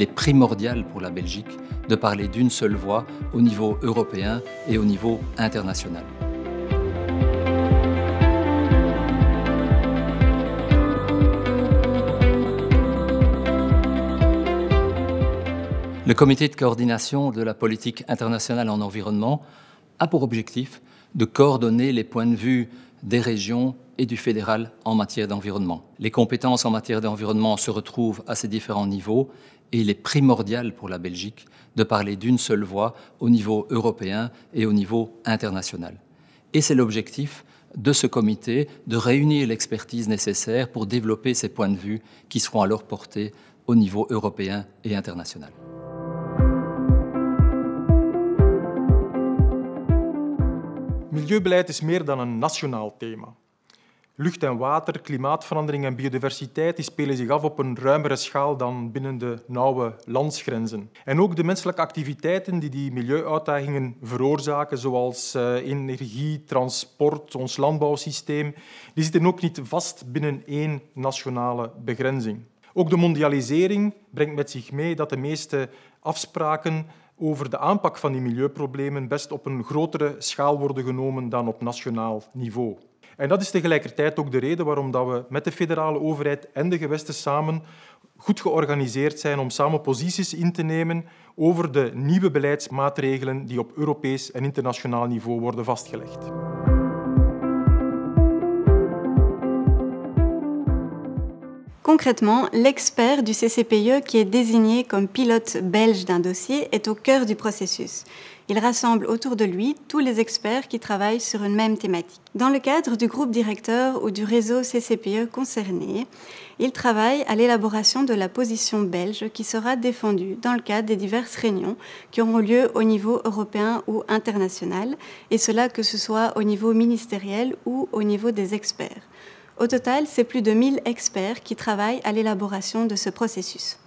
est primordial pour la Belgique de parler d'une seule voix au niveau européen et au niveau international. Le comité de coordination de la politique internationale en environnement a pour objectif de coordonner les points de vue des régions et du fédéral en matière d'environnement. Les compétences en matière d'environnement se retrouvent à ces différents niveaux et il est primordial pour la Belgique de parler d'une seule voix au niveau européen et au niveau international. Et c'est l'objectif de ce comité de réunir l'expertise nécessaire pour développer ces points de vue qui seront alors portés au niveau européen et international. Milieubeleid is meer dan een nationaal thema. Lucht en water, klimaatverandering en biodiversiteit spelen zich af op een ruimere schaal dan binnen de nauwe landsgrenzen. En ook de menselijke activiteiten die milieuuitdagingen veroorzaken, zoals energie, transport, ons landbouwsysteem, die zitten ook niet vast binnen één nationale begrenzing. Ook de mondialisering brengt met zich mee dat de meeste afspraken over de aanpak van die milieuproblemen best op een grotere schaal worden genomen dan op nationaal niveau. En dat is tegelijkertijd ook de reden waarom we met de federale overheid en de gewesten samen goed georganiseerd zijn om samen posities in te nemen over de nieuwe beleidsmaatregelen die op Europees en internationaal niveau worden vastgelegd. Concrètement, l'expert du CCPE qui est désigné comme pilote belge d'un dossier est au cœur du processus. Il rassemble autour de lui tous les experts qui travaillent sur une même thématique. Dans le cadre du groupe directeur ou du réseau CCPE concerné, il travaille à l'élaboration de la position belge qui sera défendue dans le cadre des diverses réunions qui auront lieu au niveau européen ou international, et cela que ce soit au niveau ministériel ou au niveau des experts. Au total, c'est plus de 1000 experts qui travaillent à l'élaboration de ce processus.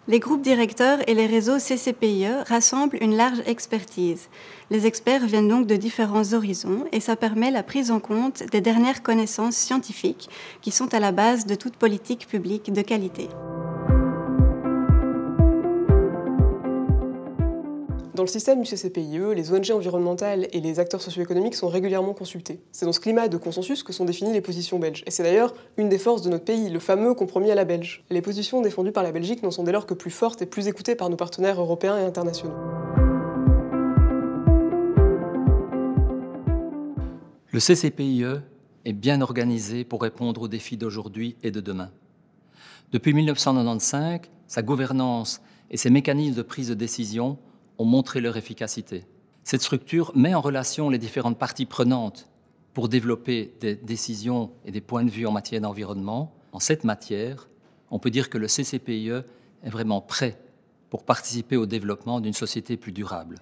Les groupes directeurs et les réseaux CCPIE rassemblent une large expertise. Les experts viennent donc de différents horizons et ça permet la prise en compte des dernières connaissances scientifiques qui sont à la base de toute politique publique de qualité. Dans le système du CCPIE, les ONG environnementales et les acteurs socio-économiques sont régulièrement consultés. C'est dans ce climat de consensus que sont définies les positions belges. Et c'est d'ailleurs une des forces de notre pays, le fameux compromis à la belge. Les positions défendues par la Belgique n'en sont dès lors que plus fortes et plus écoutées par nos partenaires européens et internationaux. Le CCPIE est bien organisé pour répondre aux défis d'aujourd'hui et de demain. Depuis 1995, sa gouvernance et ses mécanismes de prise de décision ont montré leur efficacité. Cette structure met en relation les différentes parties prenantes pour développer des décisions et des points de vue en matière d'environnement. En cette matière, on peut dire que le CCPIE est vraiment prêt pour participer au développement d'une société plus durable.